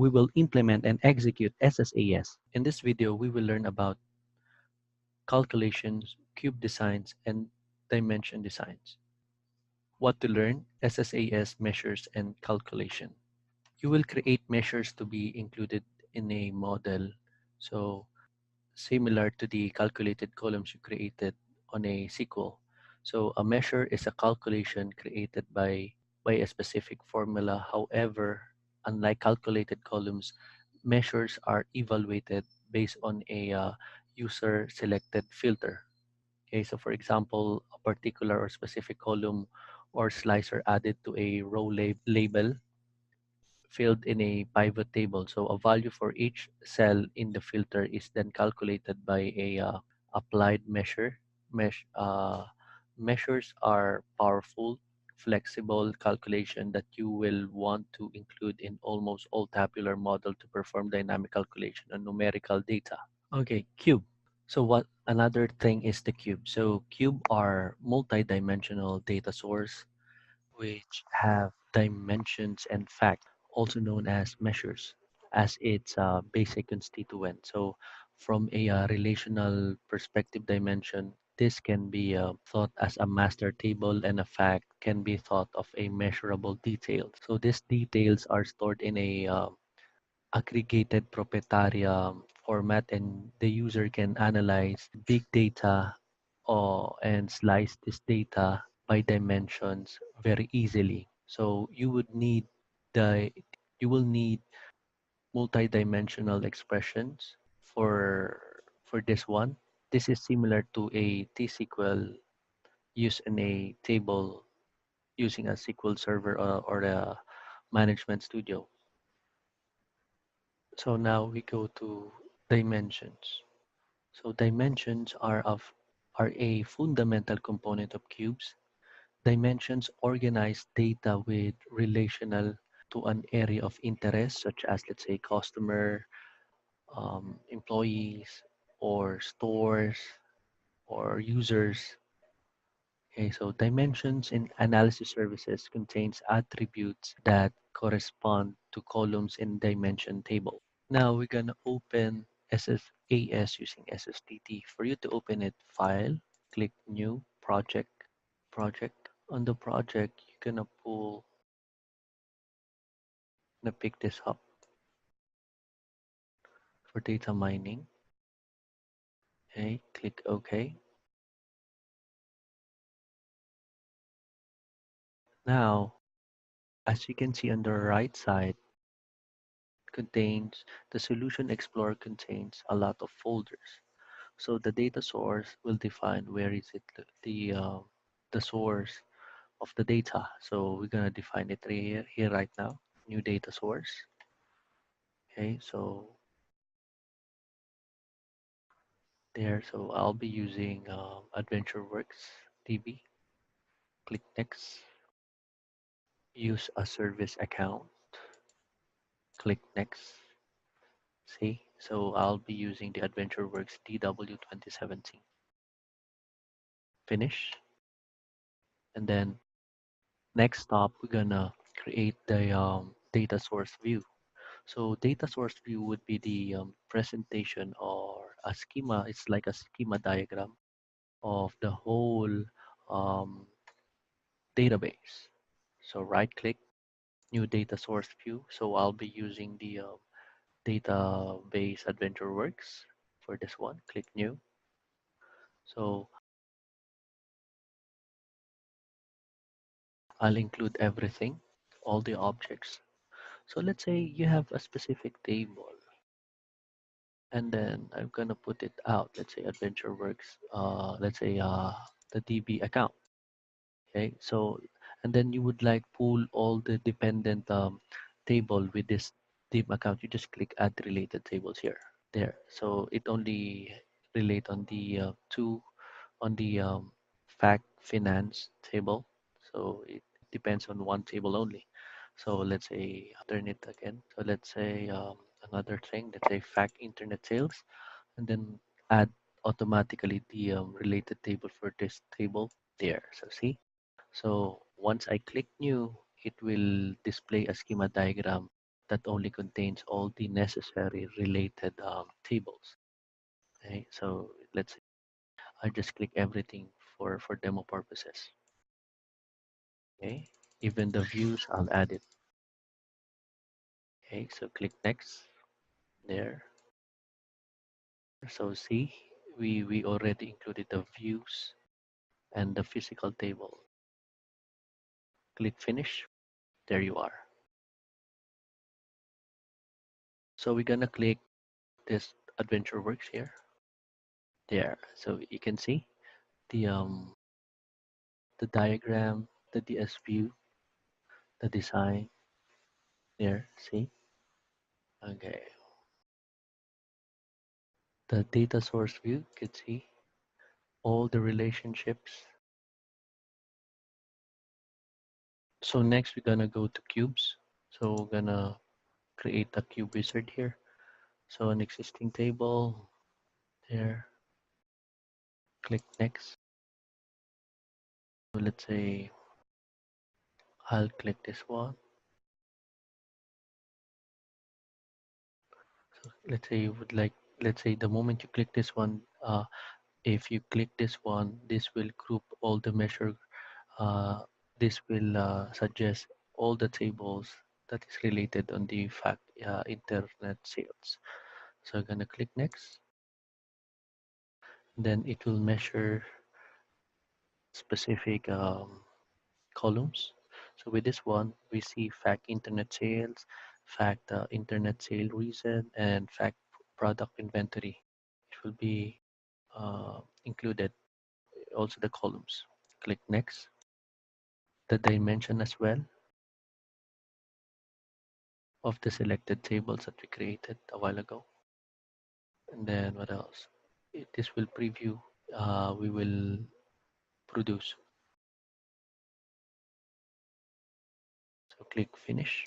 we will implement and execute SSAS. In this video, we will learn about calculations, cube designs, and dimension designs. What to learn, SSAS measures and calculation. You will create measures to be included in a model. So similar to the calculated columns you created on a SQL. So a measure is a calculation created by a specific formula. However, unlike calculated columns, measures are evaluated based on a user selected filter. Okay, so for example, a particular or specific column or slicer added to a row label filled in a pivot table. So a value for each cell in the filter is then calculated by a applied measure. Measures are powerful, flexible calculation that you will want to include in almost all tabular model to perform dynamic calculation on numerical data. Okay, cube. So what another thing is the cube. So cube are multi-dimensional data source which have dimensions and fact, also known as measures, as its basic constituent. So, from a relational perspective dimension, this can be thought as a master table, and a fact can be thought of a measurable detail. So, these details are stored in a aggregated proprietary format, and the user can analyze big data and slice this data by dimensions very easily. So the you will need multi-dimensional expressions for this one. This is similar to a T-SQL used in a table using a SQL server or a management studio. So now we go to dimensions. So dimensions are a fundamental component of cubes. Dimensions organize data with relational to an area of interest, such as, let's say, customer, employees, or stores, or users. Okay, so dimensions in analysis services contains attributes that correspond to columns in dimension table. Now we're gonna open SSAS using SSTT. For you to open it, File, click New, Project. On the project, you're gonna pick this up for data mining. Okay, click OK. Now, as you can see on the right side, contains the Solution Explorer contains a lot of folders. So the data source will define where is it the source of the data. So we're gonna define it here right now. New data source. Okay, so there. So I'll be using AdventureWorks DB. Click next. Use a service account. Click next. See, so I'll be using the AdventureWorks DW 2017. Finish. And then next stop, we're gonna create the data source view. So data source view would be the presentation or a schema. It's like a schema diagram of the whole um, database. So right click, new data source view. So I'll be using the database AdventureWorks for this one. Click new. So I'll include everything, all the objects. So let's say you have a specific table and then I'm gonna put it out. Let's say AdventureWorks, let's say the DB account. Okay, so and then you would like pull all the dependent table with this div account. You just click add related tables here. There, so it only relate on the on the fact finance table. So it depends on one table only. So let's say turn it again. So let's say another thing. Let's say fact internet sales, and then add automatically the related table for this table there. So see. So once I click new, it will display a schema diagram that only contains all the necessary related tables. Okay, so let's say I just click everything for demo purposes. Okay, even the views, I'll add it. Okay, so click next there. So see, we already included the views and the physical table. Click finish. There you are. So we're gonna click this adventure works here. There. So you can see the diagram, the DS view, the design there. See? Okay. The data source view, you can see all the relationships. So next we're gonna go to cubes. So we're gonna create a cube wizard here. So an existing table there. Click next. So let's say I'll click this one. So let's say you would like, let's say the moment you click this one, if you click this one, this will group all the measure. This will suggest all the tables that is related on the fact internet sales. So I'm gonna click next. Then it will measure specific columns. So with this one, we see fact internet sales, fact internet sale reason, and fact product inventory. It will be included, also the columns. Click next. The dimension as well of the selected tables that we created a while ago. And then what else? This will preview, we will produce. So click finish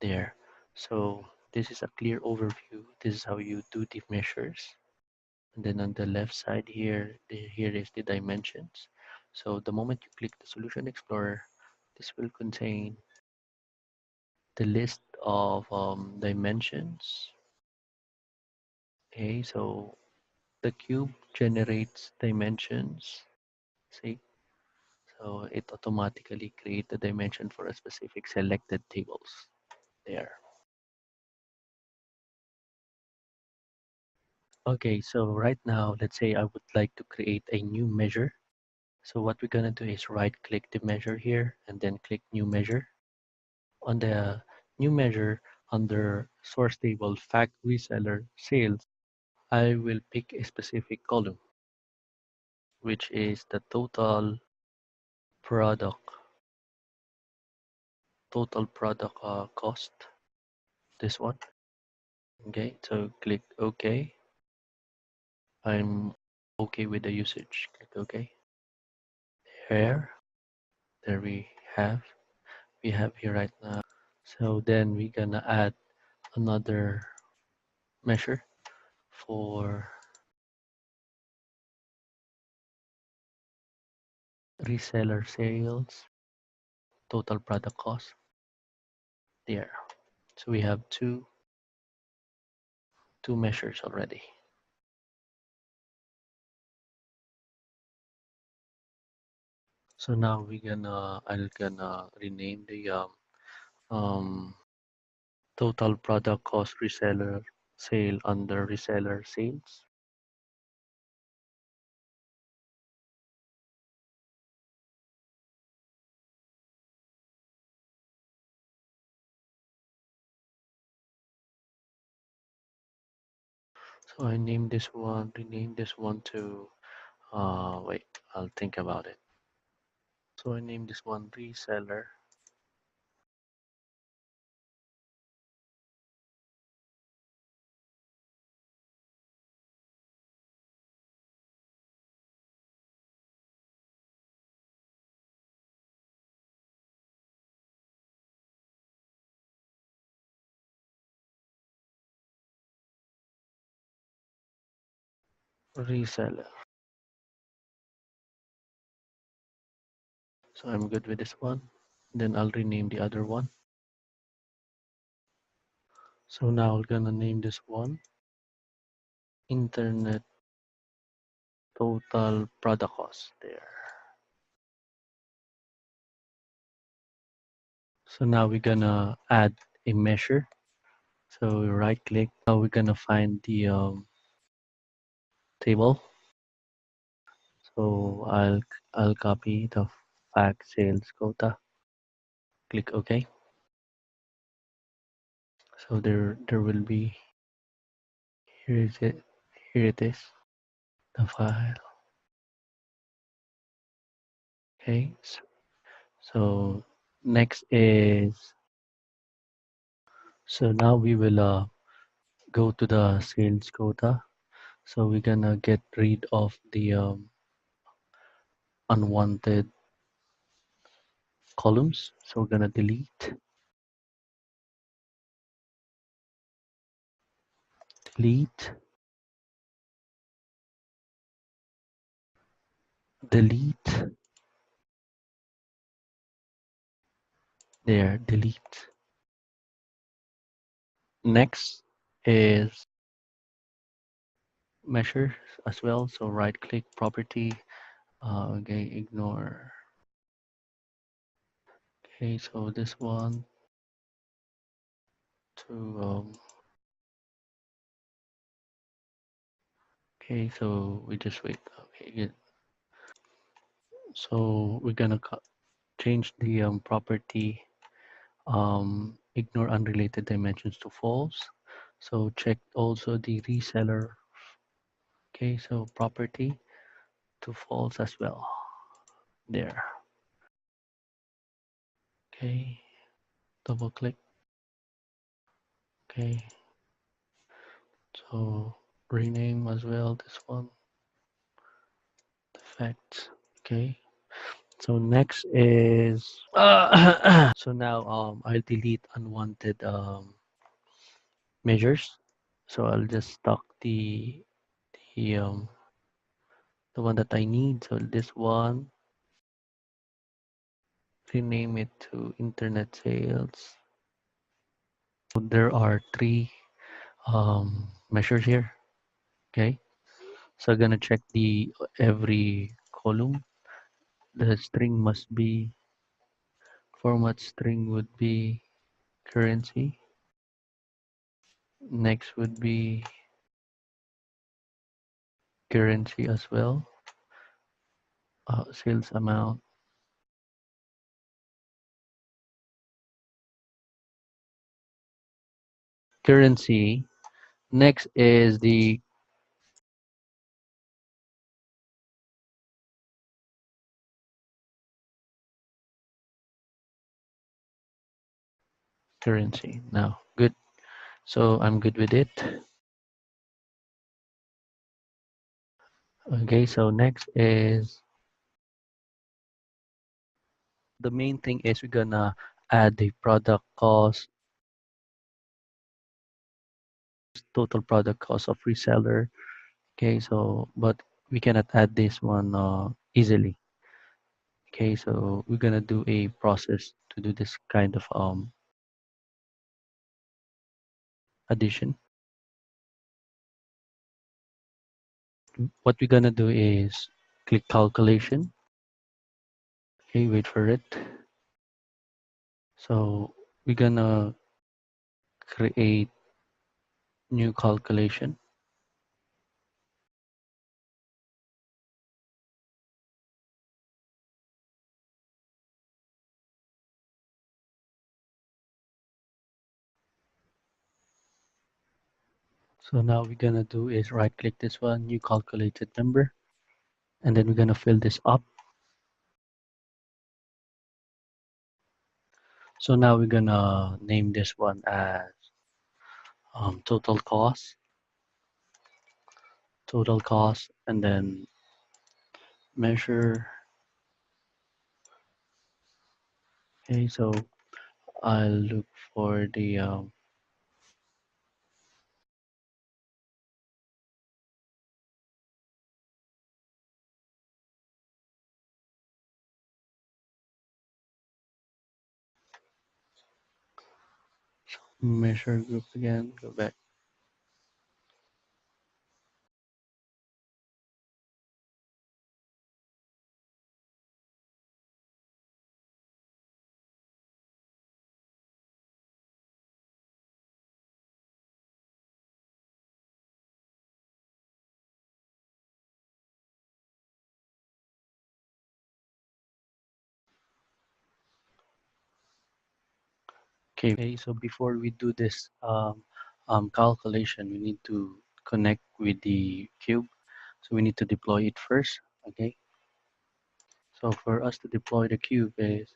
there. So this is a clear overview. This is how you do the measures. And then on the left side here, here is the dimensions. So the moment you click the Solution Explorer, this will contain the list of dimensions. Okay, so the cube generates dimensions. See, so it automatically creates the dimension for a specific selected tables there. Okay, so right now, let's say I would like to create a new measure. So what we're gonna do is right click the measure here and then click new measure. On the new measure under source table fact reseller sales, I will pick a specific column, which is the product, total product cost, this one. Okay, so click OK. I'm okay with the usage. Click OK. Here, there we have here right now. So then we're gonna add another measure for reseller sales, total product cost there. So we have two measures already. So now I'll gonna rename the total product cost reseller sale under reseller sales. So I name this one, rename this one to wait, I'll think about it. So I name this one reseller. Reseller. So I'm good with this one. Then I'll rename the other one. So now we're gonna name this one Internet Total Product Cost there. So now we're gonna add a measure. So right click. Now we're gonna find the table. So I'll copy the fact sales quota. Click OK. So there will be here is it here it is the file. Okay. So next is so now we will go to the sales quota. So we're gonna get rid of the unwanted columns. So we're gonna delete, delete, there, delete. Next is measure as well. So right click property. Okay, ignore. Okay, so this one to okay, so we just wait. Okay, good. So we're gonna change the property ignore unrelated dimensions to false. So check also the reseller. Okay, so property to false as well. There. Okay, double click. Okay, so rename as well this one. Effects. Okay. So next is so now I'll delete unwanted measures. So I'll just stock the the one that I need. So this one, rename it to internet sales. So there are three measures here. Okay. So I'm gonna check the every column. The string must be format string would be currency. Next would be currency as well. Sales amount. Currency. Next is the currency. Now, good. So I'm good with it. Okay, so next is the main thing is we're gonna add the product cost, total product cost of reseller. Okay, so but we cannot add this one easily. Okay, so we're gonna do a process to do this kind of addition. What we're gonna do is click calculation. Okay, wait for it. So we're gonna create new calculation. So now we're gonna do is right click this one, new calculated number, and then we're gonna fill this up. So now we're gonna name this one as total cost, and then measure. Okay, so I'll look for the Measure group again, go back. Okay, so before we do this calculation, we need to connect with the cube. So we need to deploy it first. Okay, so for us to deploy the cube is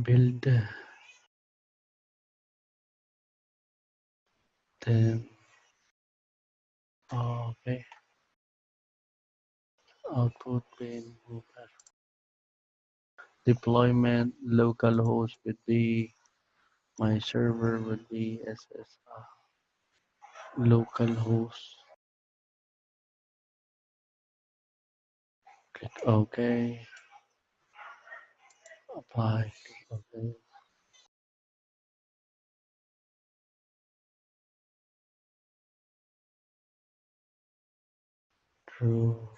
build the okay output bin deployment localhost would be my server would be Ssas localhost. Click OK. Apply. Okay. True.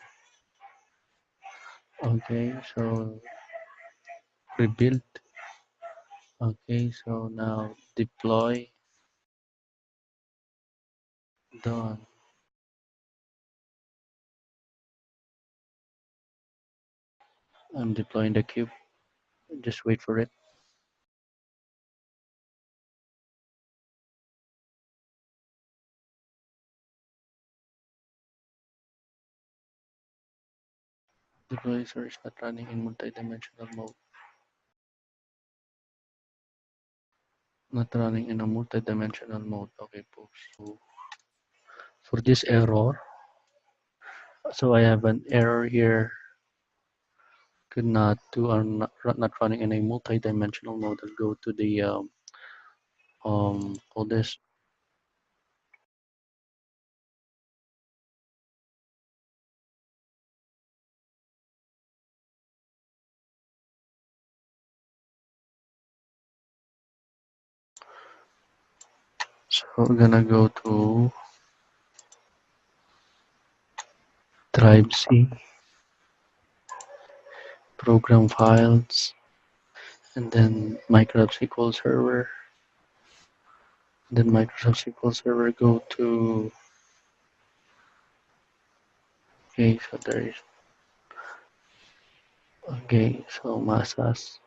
Okay. So rebuild. Okay. So now deploy. Done. I'm deploying the cube. Just wait for it. Deploy is not running in multi-dimensional mode. Not running in a multi-dimensional mode. Okay, folks. So for this error, so I have an error here. Could not do or not running in a multi-dimensional mode. I'll go to the all this. So we're gonna go to drive C, program files, and then Microsoft SQL Server. Then Microsoft SQL Server go to okay, so there is okay, so Masas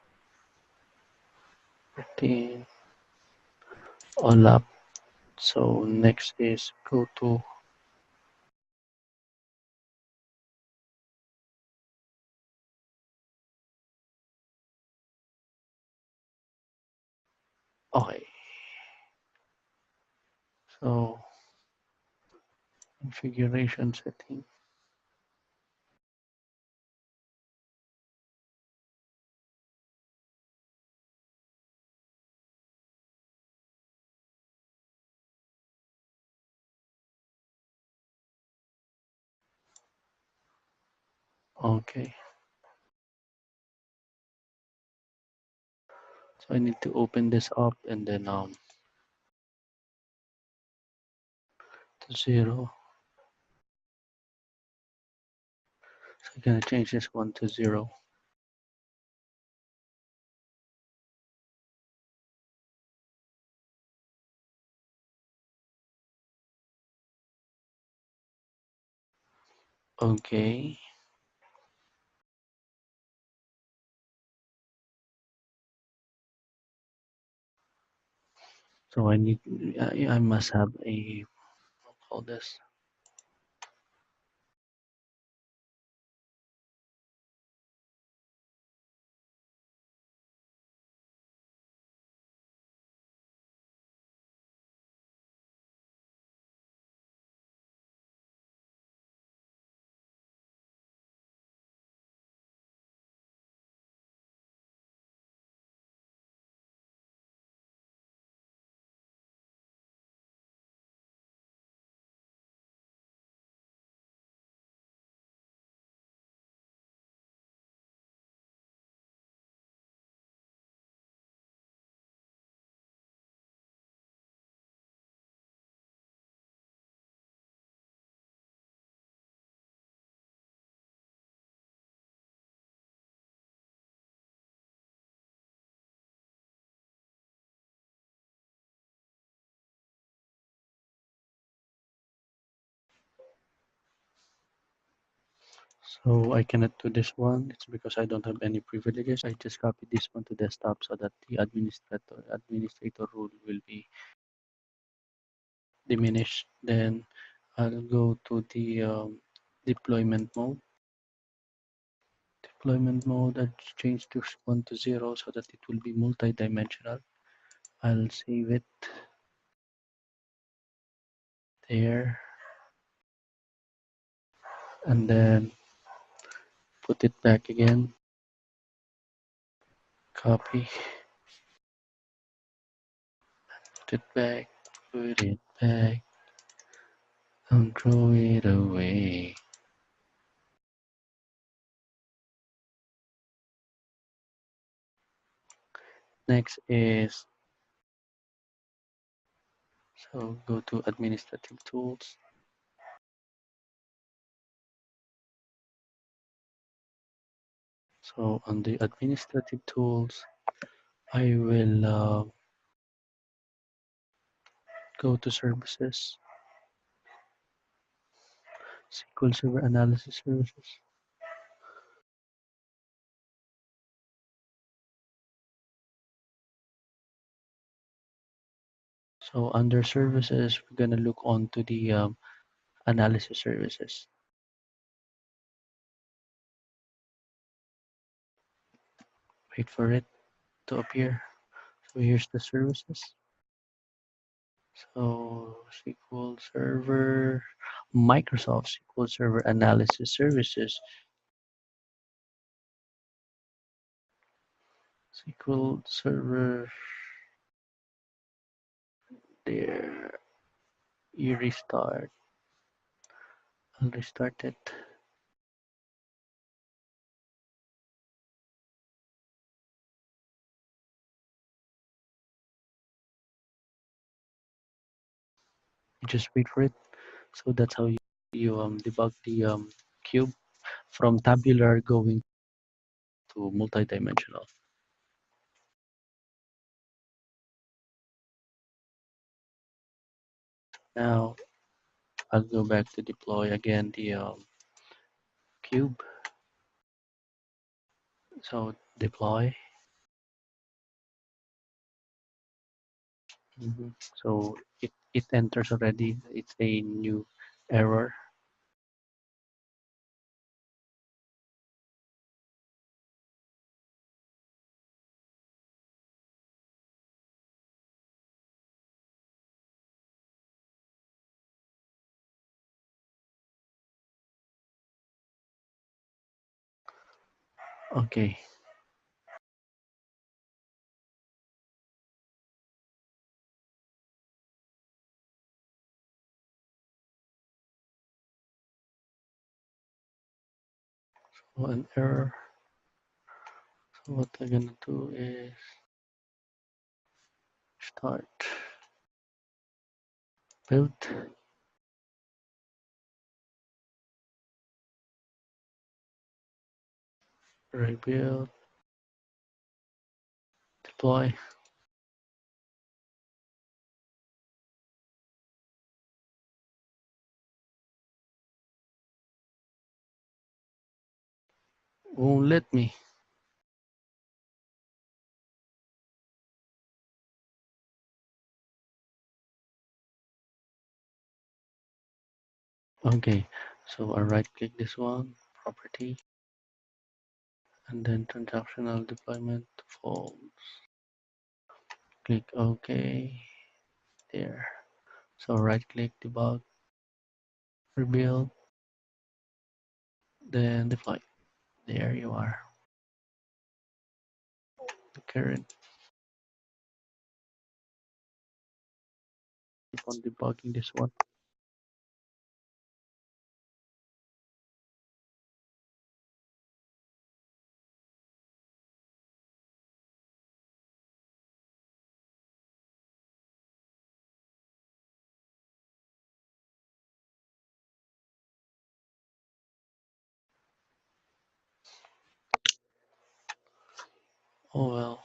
15 all up. So next is go to okay. So configuration setting. Okay. So I need to open this up and then to 0. So I'm gonna change this one to 0. Okay. So I must have a, what call this? So I cannot do this one. It's because I don't have any privileges. I just copy this one to desktop so that the administrator rule will be diminished. Then I'll go to the deployment mode. Deployment mode, I'll change this one to 0 so that it will be multi-dimensional. I'll save it there and then put it back again. Copy, put it back, put it back, don't throw it away. Next is, so go to administrative tools. So on the administrative tools, I will go to services, SQL Server Analysis Services. So under services, we're gonna look on to the analysis services. Wait for it to appear. So here's the services. So SQL Server, Microsoft SQL Server Analysis Services, SQL Server, there, you restart. I'll restart it. You just wait for it. So that's how you debug the cube from tabular going to multidimensional. Now I'll go back to deploy again the cube. So deploy. So it enters already. It's a new error. Okay. So an error. So what I'm gonna do is Start. Build. Rebuild. Deploy. Won't let me. Okay, so I right click this one, property, and then transactional deployment false. Click OK. There. So right click debug, rebuild, then deploy. There you are. The current. Keep on debugging this one. Oh well.